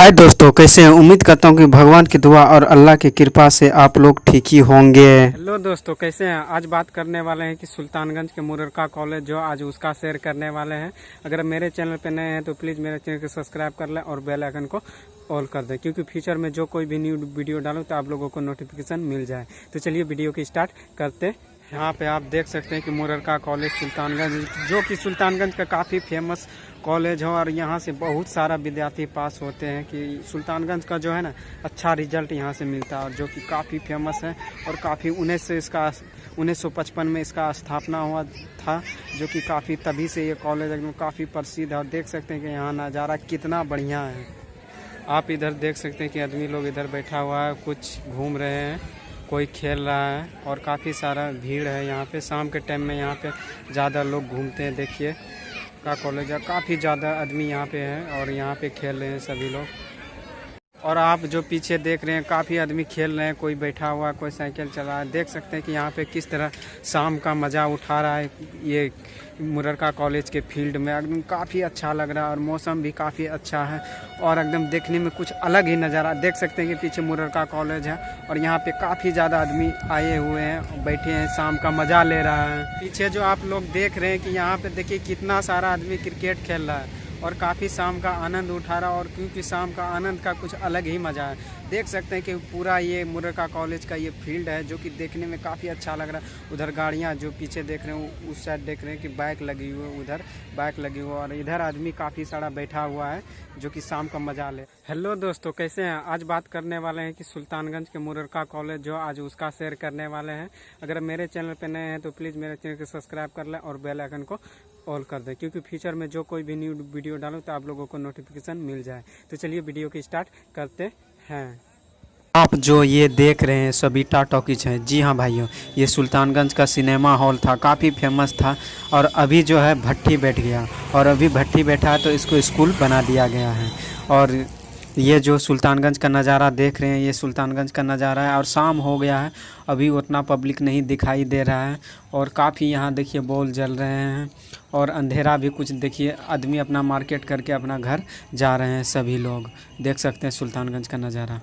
हाय दोस्तों, कैसे हैं। उम्मीद करता हूँ कि भगवान की दुआ और अल्लाह की कृपा से आप लोग ठीक ही होंगे। हेलो दोस्तों, कैसे हैं। आज बात करने वाले हैं कि सुल्तानगंज के मुररका कॉलेज जो आज उसका शेयर करने वाले हैं। अगर मेरे चैनल पे नए हैं तो प्लीज़ मेरे चैनल को सब्सक्राइब कर लें और बेल आइकन को ऑल कर दें, क्योंकि फ्यूचर में जो कोई भी न्यू वीडियो डालूँ तो आप लोगों को नोटिफिकेशन मिल जाए। तो चलिए वीडियो की स्टार्ट करते। यहाँ पे आप देख सकते हैं कि मुररका कॉलेज सुल्तानगंज, जो कि सुल्तानगंज का काफ़ी फेमस कॉलेज है और यहाँ से बहुत सारा विद्यार्थी पास होते हैं। कि सुल्तानगंज का जो है ना अच्छा रिजल्ट यहाँ से मिलता है और जो कि काफ़ी फेमस है और काफ़ी 1955 में इसका स्थापना हुआ था, जो कि काफ़ी तभी से ये कॉलेज एकदम काफ़ी प्रसिद्ध है। और देख सकते हैं कि यहाँ नज़ारा कितना बढ़िया है। आप इधर देख सकते हैं कि आदमी लोग इधर बैठा हुआ है, कुछ घूम रहे हैं, कोई खेल रहा है और काफ़ी सारा भीड़ है यहाँ पे। शाम के टाइम में यहाँ पे ज़्यादा लोग घूमते हैं। देखिए का कॉलेज है, काफ़ी ज़्यादा आदमी यहाँ पे हैं और यहाँ पे खेल रहे हैं सभी लोग। और आप जो पीछे देख रहे हैं काफ़ी आदमी खेल रहे हैं, कोई बैठा हुआ है, कोई साइकिल चला रहा है। देख सकते हैं कि यहाँ पे किस तरह शाम का मज़ा उठा रहा है ये मुररका कॉलेज के फील्ड में। एकदम काफ़ी अच्छा लग रहा है और मौसम भी काफ़ी अच्छा है और एकदम देखने में कुछ अलग ही नज़ारा। देख सकते हैं कि पीछे मुररका कॉलेज है और यहाँ पे काफ़ी ज़्यादा आदमी आए हुए हैं, बैठे हैं, शाम का मज़ा ले रहा है। पीछे जो आप लोग देख रहे हैं कि यहाँ पे देखिए कितना सारा आदमी क्रिकेट खेल रहा है और काफ़ी शाम का आनंद उठा रहा है। और क्योंकि शाम का आनंद का कुछ अलग ही मज़ा है। देख सकते हैं कि पूरा ये मुररका कॉलेज का ये फील्ड है, जो कि देखने में काफ़ी अच्छा लग रहा है। उधर गाड़ियाँ जो पीछे देख रहे हैं, उस साइड देख रहे हैं कि बाइक लगी हुई है, उधर बाइक लगी हुई है और इधर आदमी काफ़ी सारा बैठा हुआ है जो कि शाम का मज़ा ले। हेलो दोस्तों, कैसे हैं। आज बात करने वाले हैं कि सुल्तानगंज के मुररका कॉलेज जो आज उसका शेयर करने वाले हैं। अगर मेरे चैनल पर नए हैं तो प्लीज़ मेरे चैनल को सब्सक्राइब कर लें और बेल आइकन को ऑल कर दें, क्योंकि फ्यूचर में जो कोई भी न्यू वीडियो डालूँ तो आप लोगों को नोटिफिकेशन मिल जाए। तो चलिए वीडियो की स्टार्ट करते हैं। आप जो ये देख रहे हैं सबिता टॉकीज है। जी हाँ भाइयों, ये सुल्तानगंज का सिनेमा हॉल था, काफ़ी फेमस था और अभी जो है भट्टी बैठ गया और अभी भट्टी बैठा है तो इसको स्कूल बना दिया गया है। और ये जो सुल्तानगंज का नज़ारा देख रहे हैं, ये सुल्तानगंज का नज़ारा है और शाम हो गया है, अभी उतना पब्लिक नहीं दिखाई दे रहा है और काफ़ी यहाँ देखिए बॉल जल रहे हैं और अंधेरा भी कुछ। देखिए आदमी अपना मार्केट करके अपना घर जा रहे हैं, सभी लोग देख सकते हैं सुल्तानगंज का नज़ारा।